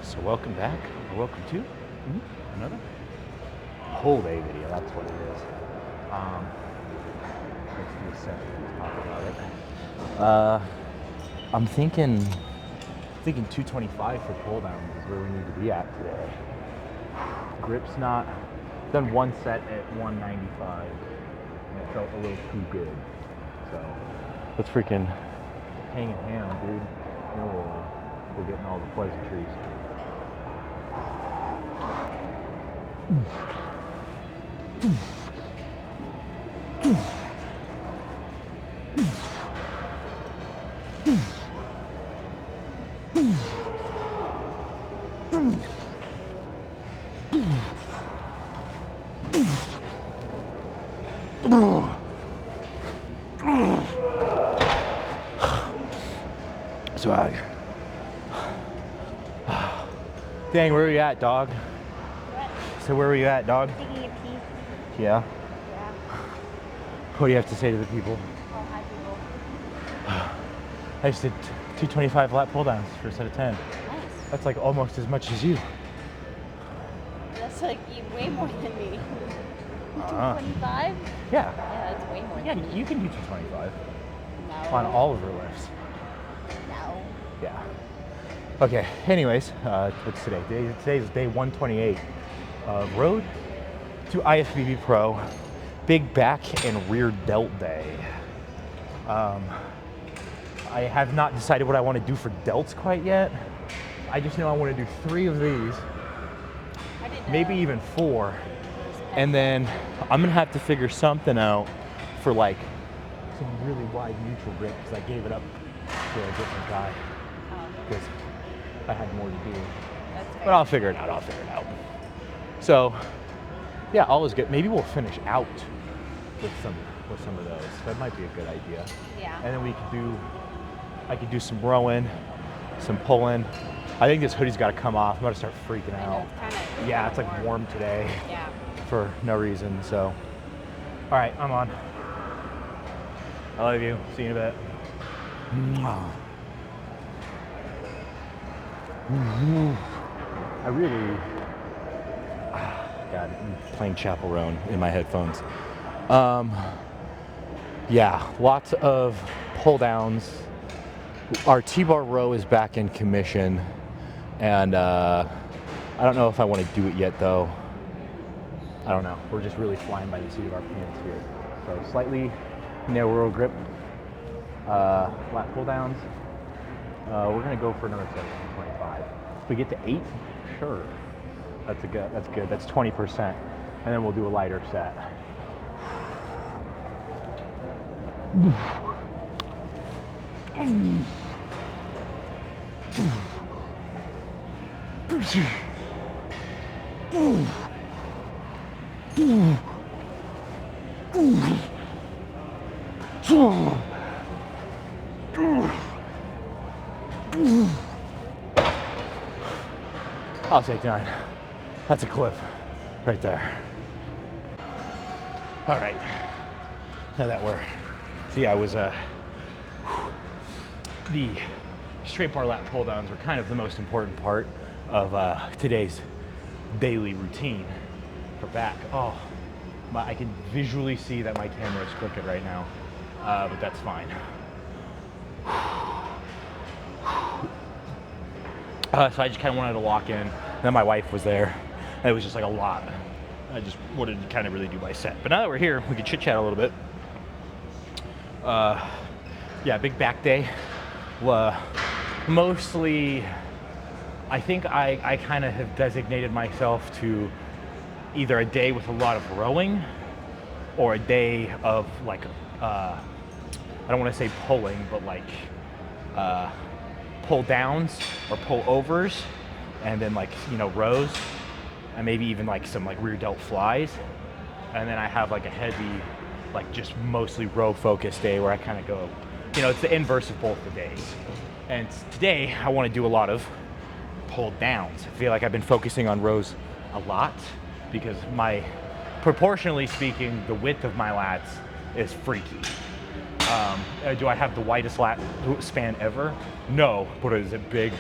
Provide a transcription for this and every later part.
So welcome back, or welcome to another whole day video. That's what it is. Let's do a second to talk about it. I'm thinking 225 for pull downs is where we need to be at today. Grip's not done one set at 195, and it felt a little too good. So let's freaking hang it ham, dude. Oh, we're getting all the pleasantries. Swag. Dang, where are you at, dog? What? So where were you at, dog? Taking a pee. Yeah. Yeah. What do you have to say to the people? Oh, hi, people. I just did 225 lat pull downs for a set of 10. Nice. That's like almost as much as you. That's like way more than me. Uh-huh. 225? Yeah. Yeah, that's way more Yeah, than me. you can do 225 No. on all of your lifts. No. Yeah. Okay, anyways, what's today? Today's day 128 of Road to IFBB Pro, Big Back and Rear Delt Day. I have not decided what I want to do for delts quite yet. I just know I want to do 3 of these, I didn't know. maybe even 4, and then I'm gonna have to figure something out for like some really wide neutral grip because I gave it up to a different guy Oh, because I had more to do. that's fair. But I'll figure it out. So, yeah, all is good. Maybe we'll finish out with some of those. That might be a good idea. Yeah. And then I could do some rowing, some pulling. I think this hoodie's got to come off. I'm about to start freaking I know, out. it's kinda Yeah, it's like warm today Yeah. for no reason. So, all right, I'm on. I love you. See you in a bit. I really, God, I'm playing Chapel Roan in my headphones. Yeah, lots of pull downs. Our T-bar row is back in commission, and I don't know if I want to do it yet though. I don't know. We're just really flying by the seat of our pants here. So slightly narrower grip, flat pull downs. We're gonna go for another set of 25. If we get to 8, sure. That's good. That's 20%. And then we'll do a lighter set. I'll take 9. That's a cliff right there. All right. Now that we're, see, I was, the straight bar lat pull downs were kind of the most important part of today's daily routine for back. Oh, I can visually see that my camera is crooked right now, but that's fine. So I just kind of wanted to walk in. Then my wife was there. And it was just like a lot. I just wanted to kind of really do my set. But now that we're here, we can chit chat a little bit. Yeah, big back day. Mostly, I think I kind of have designated myself to either a day with a lot of rowing or a day of like, I don't want to say pulling, but like pull downs or pull overs, and then like, you know, rows, and maybe even like some like rear delt flies. And then I have like a heavy, like just mostly row focused day where I kind of go, you know, it's the inverse of both the days. And today I want to do a lot of pull downs. I feel like I've been focusing on rows a lot because proportionally speaking, the width of my lats is freaky. Do I have the widest lat span ever? No, but is it big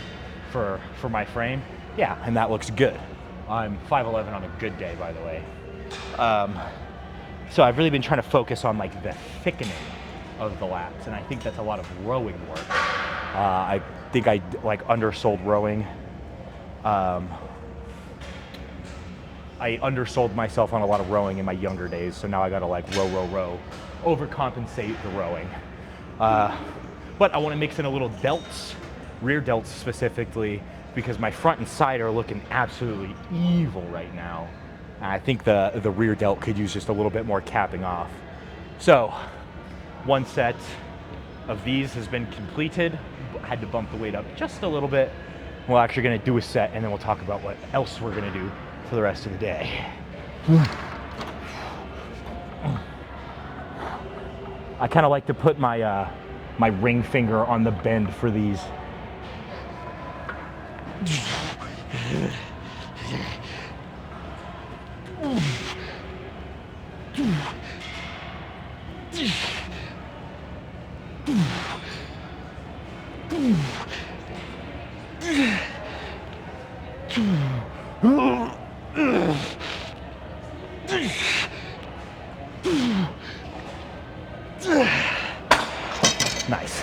for my frame? Yeah, and that looks good. I'm 5'11" on a good day, by the way. So I've really been trying to focus on like the thickening of the lats, and I think that's a lot of rowing work. I think I like undersold rowing. I undersold myself on a lot of rowing in my younger days, so now I gotta like row, overcompensate the rowing. But I wanna mix in a little delts, rear delts specifically, because my front and side are looking absolutely evil right now. And I think the rear delt could use just a little bit more capping off. So, one set of these has been completed. Had to bump the weight up just a little bit. We're actually gonna do a set, and then we'll talk about what else we're gonna do for the rest of the day. I kind of like to put my my ring finger on the bend for these. Nice.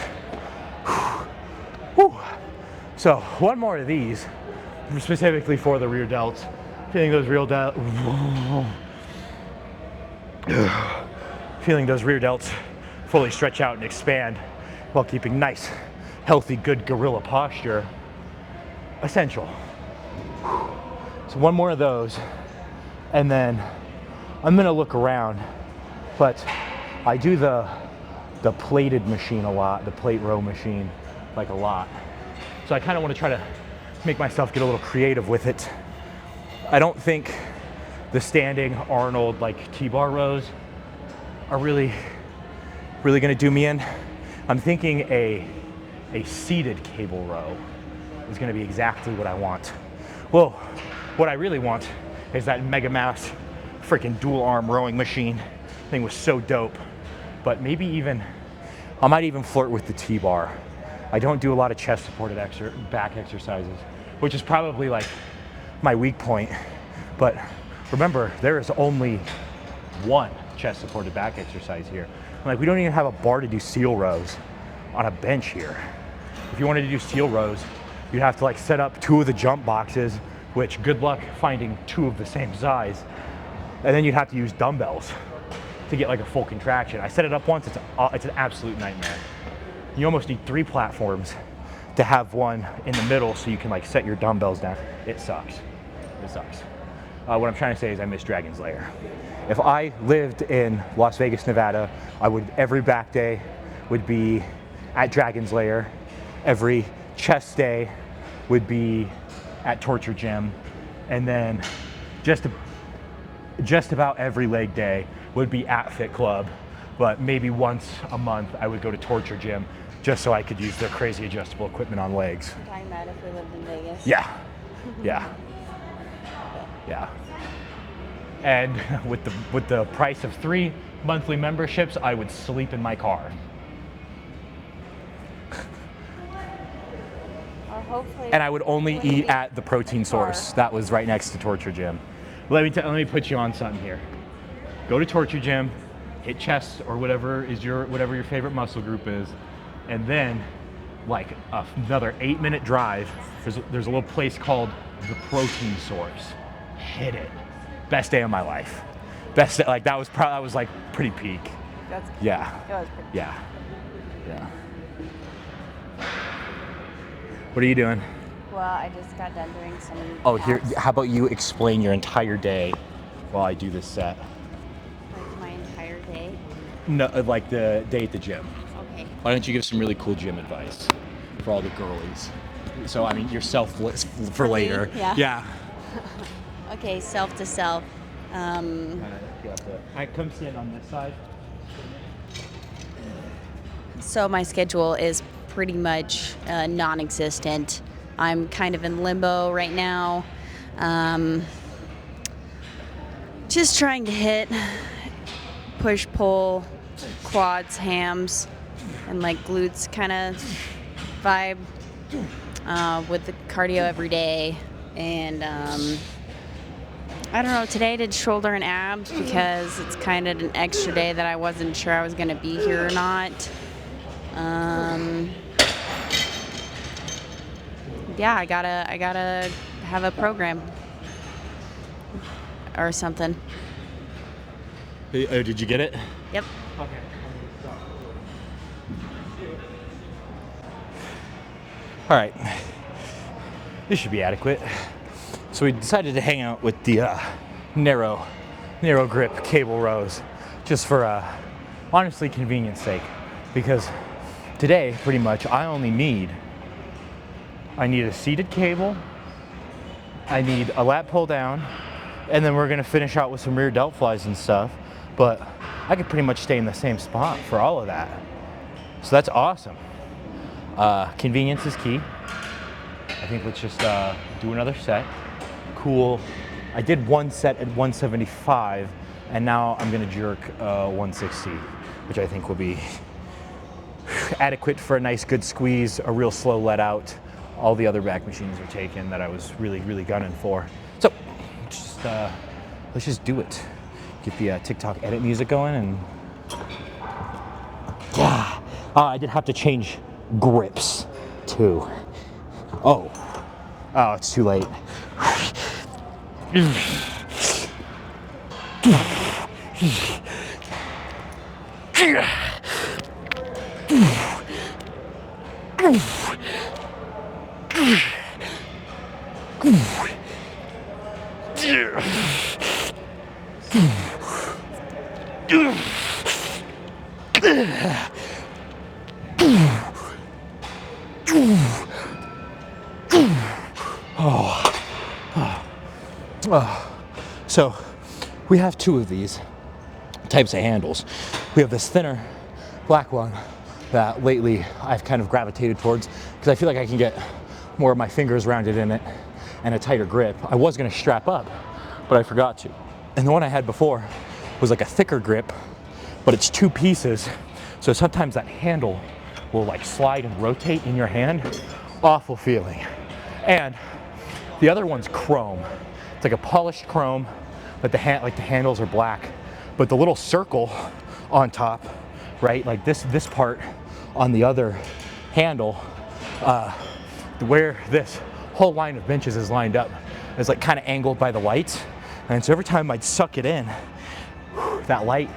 Whew. So one more of these, specifically for the rear delts. Feeling those rear delts fully stretch out and expand while keeping nice, healthy, good gorilla posture. Essential. So one more of those, and then I'm gonna look around, but I do the plated machine a lot, the plate row machine, like a lot. So I kind of want to try to make myself get a little creative with it. I don't think the standing Arnold like T-bar rows are really gonna do me in. I'm thinking a seated cable row is gonna be exactly what I want. Well, what I really want is that Mega Mass freaking dual arm rowing machine. Thing was so dope. But maybe even, I might even flirt with the T-bar. I don't do a lot of chest supported back exercises, which is probably like my weak point. But remember, there is only one chest supported back exercise here. Like, we don't even have a bar to do seal rows on a bench here. If you wanted to do seal rows, you'd have to like set up 2 of the jump boxes, which good luck finding 2 of the same size. And then you'd have to use dumbbells to get like a full contraction. I set it up once, it's an absolute nightmare. You almost need 3 platforms to have one in the middle so you can like set your dumbbells down. It sucks, it sucks. What I'm trying to say is I miss Dragon's Lair. If I lived in Las Vegas, Nevada, every back day would be at Dragon's Lair. Every chest day would be at Torture Gym. And then just about every leg day would be at Fit Club, but maybe once a month I would go to Torture Gym just so I could use their crazy adjustable equipment on legs. You're talking about if we lived in Vegas? Yeah, yeah, yeah. And with the price of 3 monthly memberships, I would sleep in my car. Or hopefully. And I would only eat at the protein source that was right next to Torture Gym. Let me put you on something here. Go to Torture Gym, hit chest or whatever your favorite muscle group is, and then like another 8-minute drive. There's a little place called the Protein Source. Hit it. Best day of my life. Best day, like that was like pretty peak. That's Yeah. It was pretty. Yeah. Yeah. What are you doing? Well, I just got done doing some. Oh, here. abs. How about you explain your entire day while I do this set? Like my entire day. No, like the day at the gym. Okay. Why don't you give some really cool gym advice for all the girlies? So, I mean, yourself for later. Yeah. Yeah. Okay, self to self. I come sit on this side. So my schedule is pretty much non-existent. I'm kind of in limbo right now. Just trying to hit push, pull, quads, hams, and like glutes kind of vibe with the cardio every day. And I don't know, today I did shoulder and abs because it's kind of an extra day that I wasn't sure I was going to be here or not. Yeah, I gotta have a program or something. Oh, did you get it? Yep. Okay. All right. This should be adequate. So we decided to hang out with the narrow grip cable rows, just for honestly convenience sake, because today pretty much I need a seated cable, I need a lat pull down, and then we're gonna finish out with some rear delt flies and stuff. But I could pretty much stay in the same spot for all of that. So that's awesome. Convenience is key. I think let's just do another set. Cool. I did one set at 175, and now I'm gonna jerk 160, which I think will be adequate for a nice good squeeze, a real slow let out. All the other back machines are taken that I was really gunning for. So let's just do it. Get the TikTok edit music going, and yeah. I did have to change grips too. Oh, it's too late. So we have two of these types of handles. We have this thinner black one that lately I've kind of gravitated towards because I feel like I can get more of my fingers rounded in it and a tighter grip. I was gonna strap up, but I forgot to. And the one I had before was like a thicker grip, but it's two pieces. So sometimes that handle will like slide and rotate in your hand. Awful feeling. And the other one's chrome. It's like a polished chrome, but the handles are black. But the little circle on top, right? Like this part on the other handle, where this whole line of benches is lined up, is like kind of angled by the lights. And so every time I'd suck it in, that light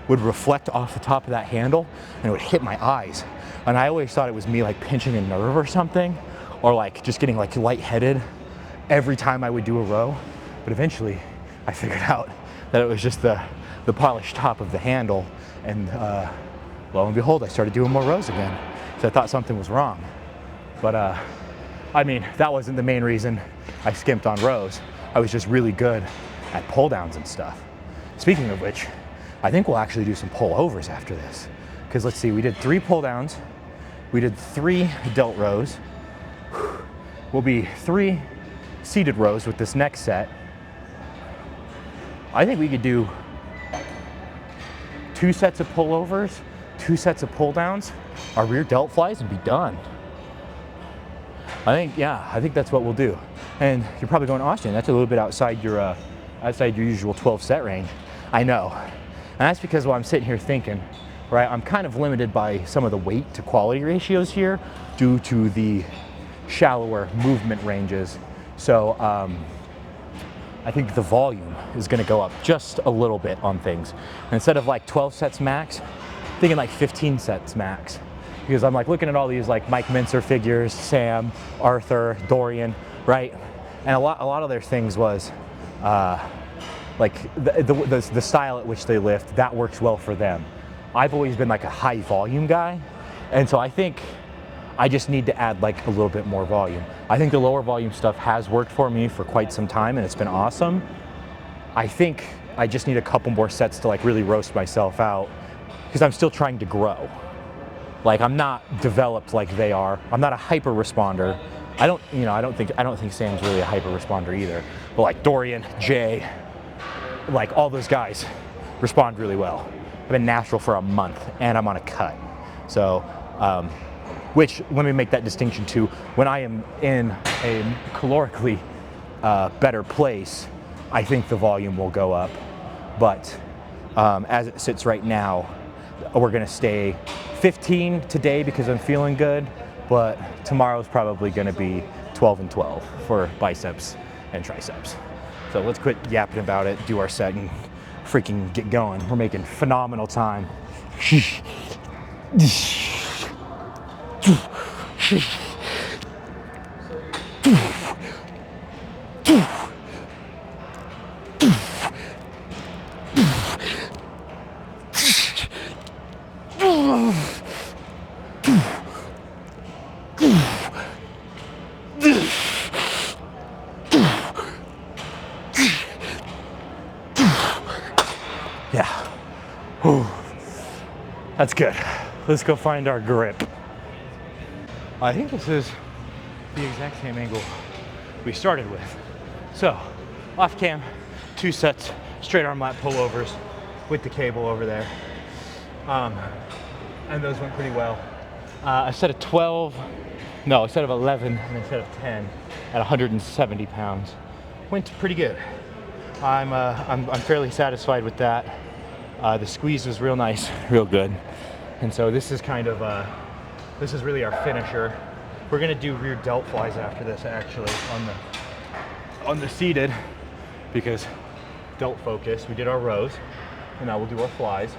would reflect off the top of that handle and it would hit my eyes. And I always thought it was me like pinching a nerve or something, or like just getting like lightheaded every time I would do a row. But eventually I figured out that it was just the polished top of the handle, and lo and behold, I started doing more rows again. So I thought something was wrong. But I mean, that wasn't the main reason I skimped on rows. I was just really good at pull downs and stuff. Speaking of which, I think we'll actually do some pull overs after this. Because let's see, we did 3 pull downs, we did 3 delt rows, will be 3 seated rows with this next set. I think we could do 2 sets of pullovers, 2 sets of pull downs, our rear delt flies, and be done. I think that's what we'll do. And you're probably going, Austin, that's a little bit outside your usual 12 set range. I know. And that's because while I'm sitting here thinking, right, I'm kind of limited by some of the weight to quality ratios here due to the shallower movement ranges. So I think the volume is going to go up just a little bit on things. And instead of like 12 sets max, I'm thinking like 15 sets max. Because I'm like looking at all these like Mike Mincer figures, Sam, Arthur, Dorian, right? And a lot of their things was like the style at which they lift, that works well for them. I've always been like a high volume guy. And so I think I just need to add like a little bit more volume. I think the lower volume stuff has worked for me for quite some time and it's been awesome. I think I just need a couple more sets to like really roast myself out because I'm still trying to grow. Like I'm not developed like they are. I'm not a hyper responder. I don't think Sam's really a hyper responder either. But like Dorian, Jay, like all those guys respond really well. I've been natural for a month and I'm on a cut. So, which let me make that distinction too. When I am in a calorically better place, I think the volume will go up. But as it sits right now, we're gonna stay 15 today because I'm feeling good, but tomorrow's probably gonna be 12 and 12 for biceps and triceps. So let's quit yapping about it, do our set, and freaking get going. We're making phenomenal time. Yeah. Whew. That's good. Let's go find our grip. I think this is the exact same angle we started with. So, off cam, 2 sets, straight arm lat pullovers with the cable over there. And those went pretty well. A set of 12, no, a set of 11 and a set of 10 at 170 pounds. Went pretty good. I'm fairly satisfied with that. The squeeze was real nice, real good. And so this is kind of, this is really our finisher. We're gonna do rear delt flies after this actually on the seated, because delt focus. We did our rows and now we'll do our flies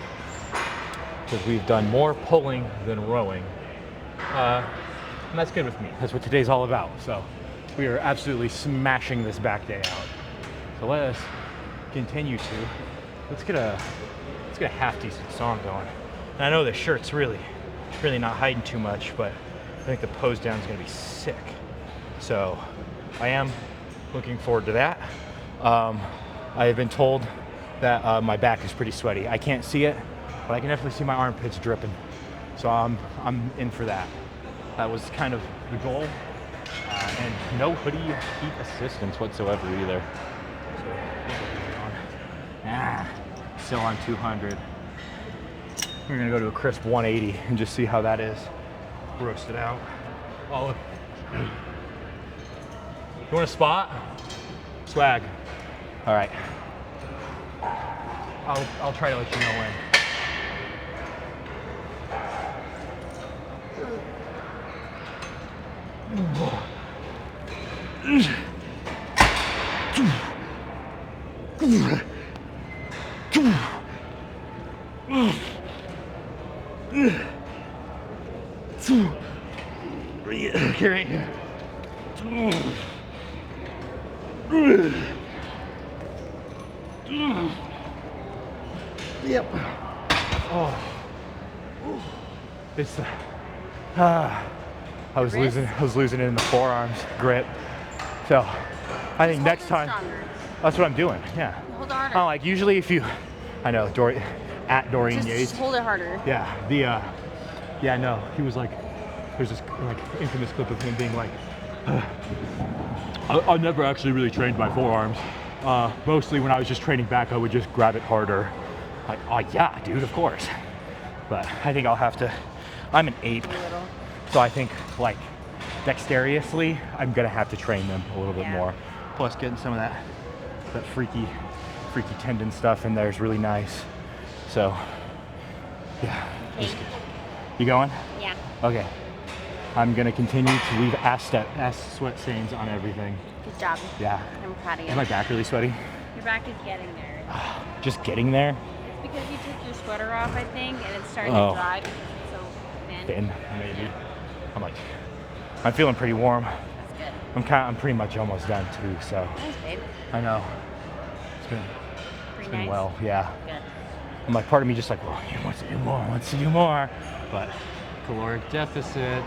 because we've done more pulling than rowing. And that's good with me. That's what today's all about. So we are absolutely smashing this back day out. So let us continue to. Let's get a half decent song going. And I know the shirt's really not hiding too much, but I think the pose down is gonna be sick. So I am looking forward to that. I have been told that my back is pretty sweaty. I can't see it, but I can definitely see my armpits dripping. So I'm in for that. That was kind of the goal. And no hoodie heat assistance whatsoever either. So, still on 200. We're gonna go to a crisp 180 and just see how that is. Roast it out. Oh, you want a spot? Swag. All right. I'll try to let you know when. Okay, right here. Yep. Oh. It's I was losing it in the forearms grip. So I think next time that's what I'm doing. Yeah. Hold it harder. Oh, like usually if you, I know at Dorian Yates. Just hold it harder. Yeah. Yeah. No. He was like, there's this like infamous clip of him being like, I've never actually really trained my forearms. Mostly when I was just training back, I would just grab it harder. Like, oh yeah, dude, of course. But I think I'll have to. I'm an ape, so I think like dexterously, I'm gonna have to train them a little bit more. Plus, getting some of that freaky tendon stuff in there is really nice. So, yeah. Okay. You going? Yeah. Okay. I'm gonna continue to leave ass sweat stains on everything. Good job. Yeah. I'm proud of you. Is my back really sweaty? Your back is getting there. Just getting there? It's because you took your sweater off, I think, and it's starting to dry because it's so thin. Maybe. I'm feeling pretty warm. That's good. I'm pretty much almost done too, so. Nice, babe. I know. It's been well, yeah. Good. I'm like, part of me just like, well, he wants to do more. But caloric deficit,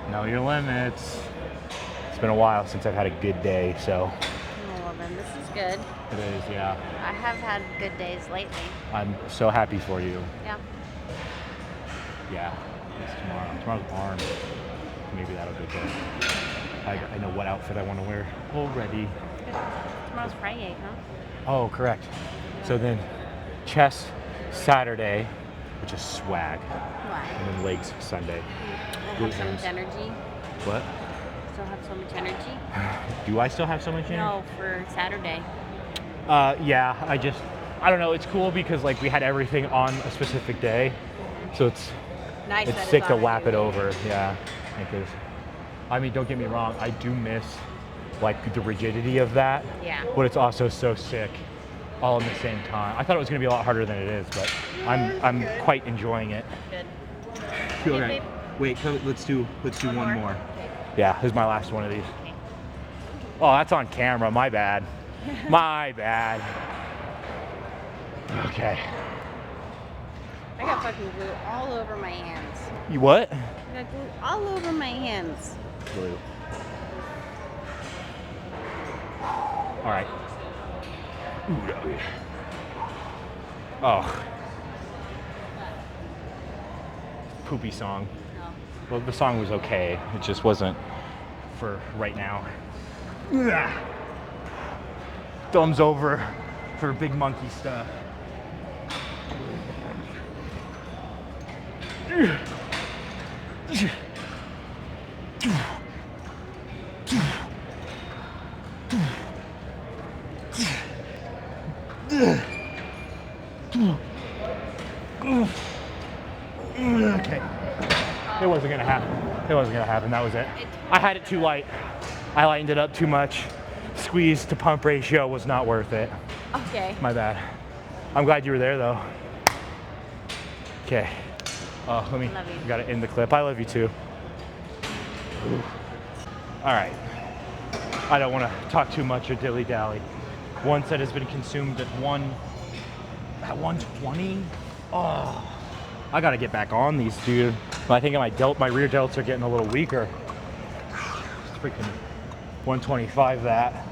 know your limits. It's been a while since I've had a good day, so. Well then, this is good. It is, yeah. I have had good days lately. I'm so happy for you. Yeah. Yeah, it's tomorrow. Tomorrow's arm. Maybe that'll be good. I know what outfit I want to wear already. Good. Tomorrow's Friday, huh? Oh, correct. Yeah. So then chest Saturday, which is swag. Why? And then legs Sunday. I have so much energy. What? Still have so much energy. Do I still have so much in? No, for Saturday. Yeah, I don't know. It's cool because like we had everything on a specific day, so it's Nice. it's sick to lap it over. Yeah, because I mean, don't get me wrong, I do miss like the rigidity of that. Yeah. But it's also so sick, all in the same time. I thought it was gonna be a lot harder than it is, but I'm quite enjoying it. Good. Feel right. Wait, let's do one more. Yeah, this is my last one of these. Okay. Oh, that's on camera. My bad. My bad. Okay. I got fucking glue all over my hands. You what? I got glue all over my hands. Blue. All right. Ooh, doggy. Oh. Poopy song. No. Well, the song was okay. It just wasn't for right now. Ugh. Thumbs over for big monkey stuff. Okay. It wasn't gonna happen. It wasn't gonna happen. That was it. I had it too light. I lightened it up too much. Squeeze to pump ratio was not worth it. Okay. My bad. I'm glad you were there though. Okay. Oh, let me. Love you. Gotta end the clip. I love you too. Ooh. All right. I don't want to talk too much or dilly dally. One set has been consumed at 120. Oh, I gotta get back on these, dude. I think my rear delts are getting a little weaker. It's freaking 125 that.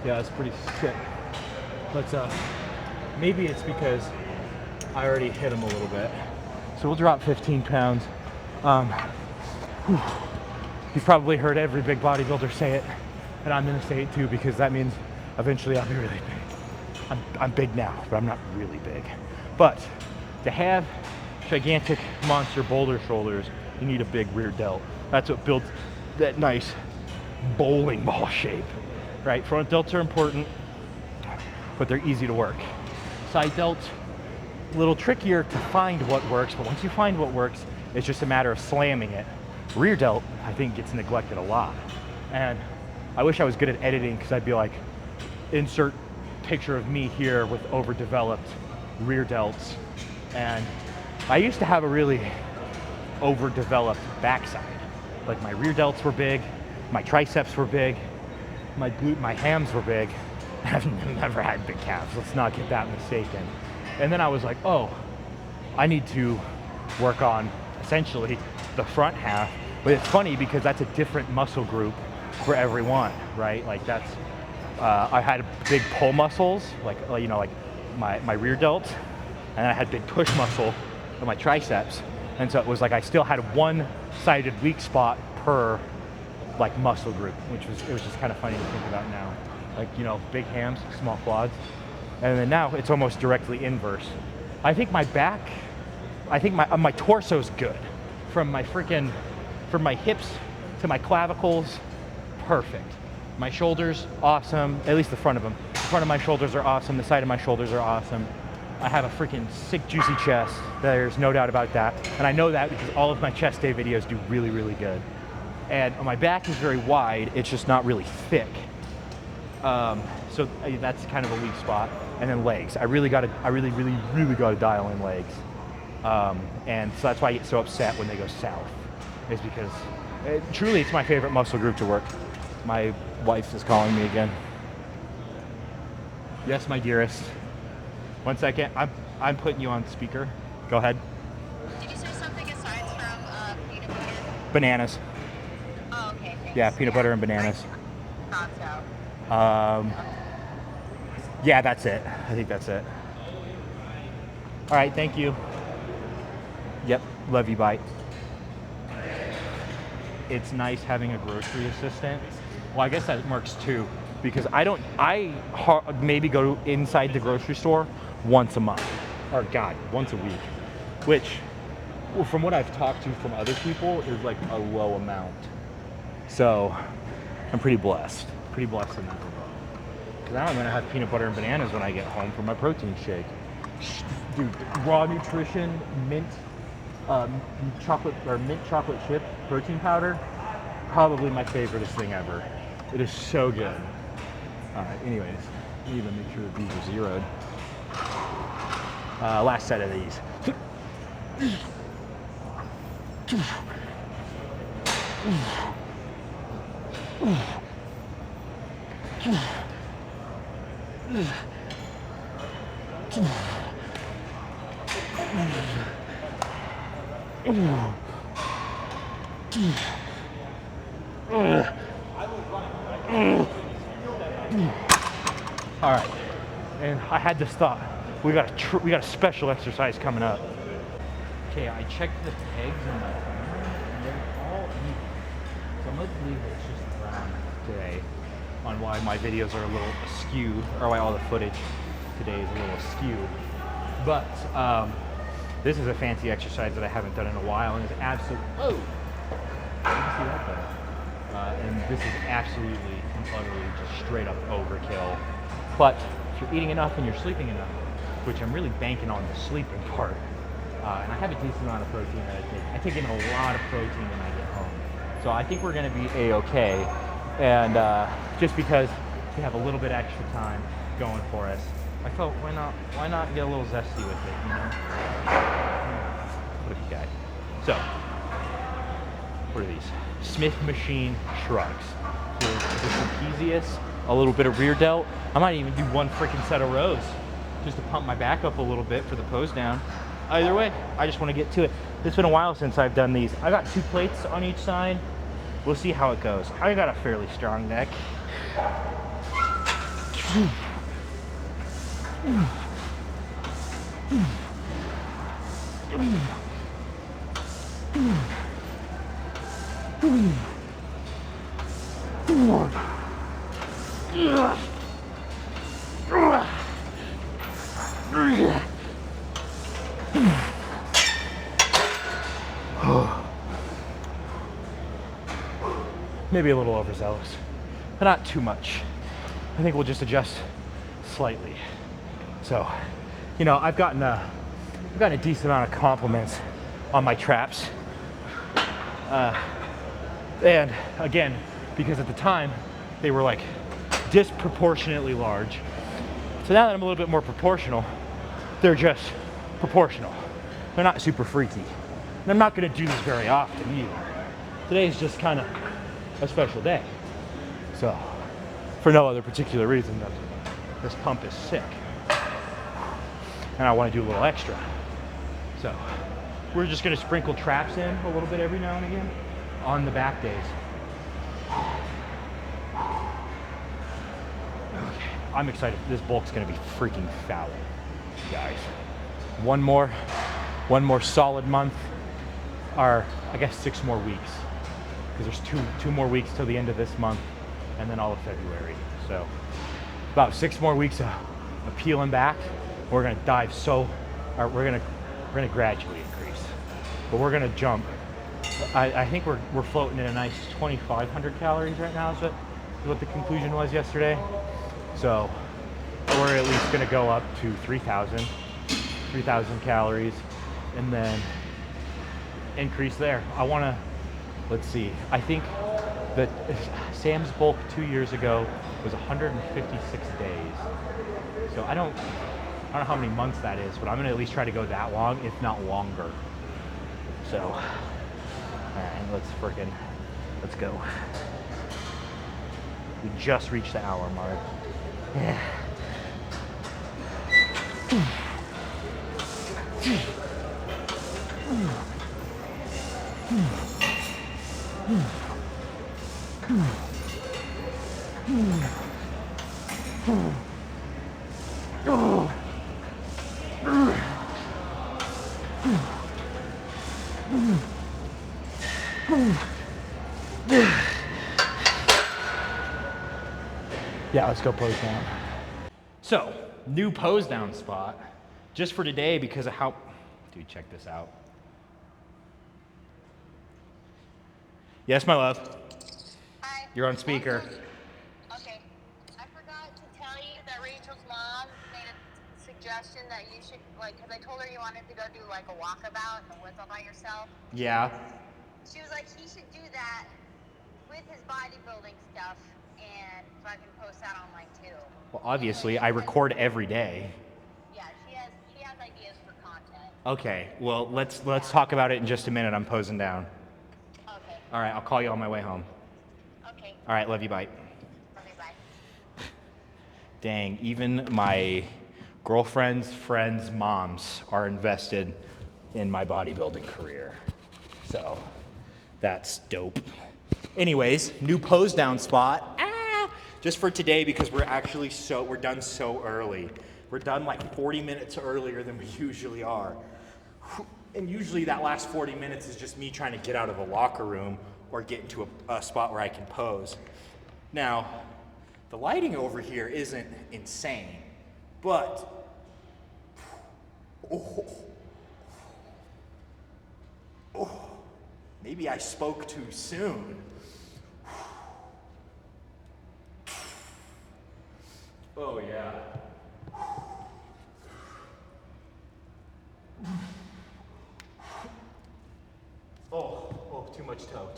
Yeah, it's pretty sick. But maybe it's because I already hit him a little bit. So we'll drop 15 pounds. You've probably heard every big bodybuilder say it, and I'm gonna say it too because that means eventually I'll be really big. I'm big now, but I'm not really big. But to have gigantic monster boulder shoulders, you need a big rear delt. That's what builds that nice bowling ball shape, right? Front delts are important, but they're easy to work. Side delts, a little trickier to find what works, but once you find what works, it's just a matter of slamming it. Rear delt, I think, gets neglected a lot. And I wish I was good at editing because I'd be like, insert picture of me here with overdeveloped rear delts. And I used to have a really overdeveloped backside. Like my rear delts were big, my triceps were big, my hams were big. I've never had big calves, let's not get that mistaken. And then I was like, oh, I need to work on essentially the front half. But it's funny because that's a different muscle group for everyone, right? Like that's, I had big pull muscles, like my rear delts, and I had big push muscle on my triceps. And so it was like I still had one-sided weak spot per like muscle group, it was just kind of funny to think about now. Like, big hams, small quads. And then now it's almost directly inverse. I think my back, my torso's good. From my hips to my clavicles, perfect. My shoulders, awesome, at least the front of them. The front of my shoulders are awesome, the side of my shoulders are awesome. I have a freaking sick, juicy chest. There's no doubt about that. And I know that because all of my chest day videos do really, really good. And my back is very wide, it's just not really thick. So that's kind of a weak spot. And then legs. I really, really gotta dial in legs. And so that's why I get so upset when they go south, is because truly it's my favorite muscle group to work. My wife is calling me again. Yes, my dearest. 1 second, I'm putting you on speaker. Go ahead. Did you say something aside from peanut butter? Bananas. Oh, okay. Thanks. Yeah, peanut butter and bananas. Thought so. Yeah, that's it. I think that's it. All right, thank you. Yep, love you, bye. It's nice having a grocery assistant. Well, I guess that works too, because I maybe go inside the grocery store once a month, or God, once a week, which, well, from what I've talked to from other people, is like a low amount. So I'm pretty blessed in that regard. Because now I'm gonna have peanut butter and bananas when I get home for my protein shake. Dude, raw nutrition, mint chocolate chip protein powder, probably my favoriteest thing ever. It is so good. All right, anyways, I need to make sure that these are zeroed. Last set of these. All right, and I had this thought. We got a special exercise coming up. Okay, I checked the pegs in my camera, and they're all even. So I'm gonna believe it's just brown today, on why my videos are a little askew, or why all the footage today is a little askew. But this is a fancy exercise that I haven't done in a while, and it's absolutely. Oh, did you see that though? And this is absolutely and utterly just straight up overkill. But if you're eating enough and you're sleeping enough, which I'm really banking on the sleeping part, and I have a decent amount of protein that I take. I take in a lot of protein when I get home. So I think we're gonna be A-okay. And just because we have a little bit extra time going for us, I thought, why not get a little zesty with it, you know? What a guy. So, what are these? Smith machine shrugs. So the trapezius, a little bit of rear delt. I might even do one freaking set of rows just to pump my back up a little bit for the pose down. Either way, I just want to get to it. It's been a while since I've done these. I got 2 plates on each side. We'll see how it goes. I got a fairly strong neck. Maybe a little overzealous, but not too much. I think we'll just adjust slightly. So, you know, I've gotten a decent amount of compliments on my traps. And again, because at the time they were like disproportionately large. So now that I'm a little bit more proportional, they're just proportional. They're not super freaky. And I'm not gonna do this very often either. Today is just kind of a special day. So, for no other particular reason than this pump is sick. And I want to do a little extra. So, we're just going to sprinkle traps in a little bit every now and again on the back days. Okay, I'm excited. This bulk's going to be freaking foul, guys. One more solid month, or I guess 6 more weeks. Because there's two more weeks till the end of this month, and then all of February. So about 6 more weeks of peeling back. We're gonna dive we're gonna gradually increase, but we're gonna jump. I think we're floating in a nice 2,500 calories right now. Is what the conclusion was yesterday. So we're at least gonna go up to 3,000 calories, and then increase there. I wanna. Let's see, I think that Sam's bulk 2 years ago was 156 days. So I don't know how many months that is, but I'm gonna at least try to go that long, if not longer. So, all right, let's go. We just reached the hour mark. Yeah. Yeah, let's go pose down. So, new pose down spot, just for today because of how, dude, check this out. Yes, my love. Hi. You're on speaker. Okay. I forgot to tell you that Rachel's mom made a suggestion that you should, like, because I told her you wanted to go do, like, a walkabout in the woods all by yourself. Yeah. She was like, he should do that with his bodybuilding stuff and fucking post that online, too. Well, obviously, I record every day. Yeah, she has ideas for content. Okay, well, let's talk about it in just a minute. I'm posing down. Okay. All right, I'll call you on my way home. Okay. All right, love you, bye. Okay, bye. Dang, even my girlfriend's friends' moms are invested in my bodybuilding career. So, that's dope. Anyways, new pose down spot. Just for today because we're done so early. We're done like 40 minutes earlier than we usually are. And usually that last 40 minutes is just me trying to get out of the locker room or get into a spot where I can pose. Now, the lighting over here isn't insane, but maybe I spoke too soon. Oh yeah. Oh, too much toe.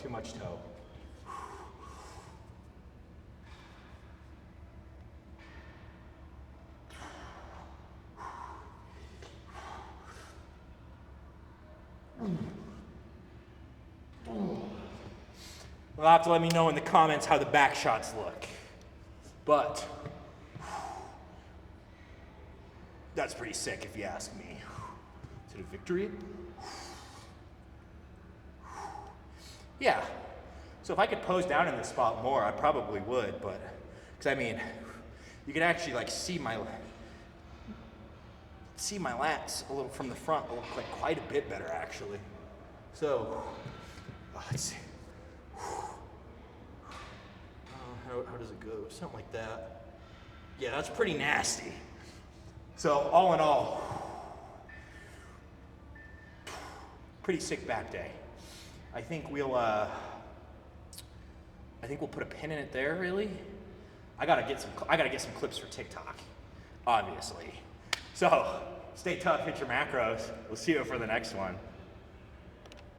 You'll have to let me know in the comments how the back shots look. But that's pretty sick if you ask me. Is it a victory? Yeah. So if I could pose down in this spot more, I probably would, but, because I mean, you can actually like see my lats a little from the front look like quite a bit better actually. So, let's see. How does it go? Something like that. Yeah, that's pretty nasty. So all in all, pretty sick back day. I think we'll put a pin in it there. Really, I gotta get some clips for TikTok, obviously. So stay tough, hit your macros. We'll see you for the next one.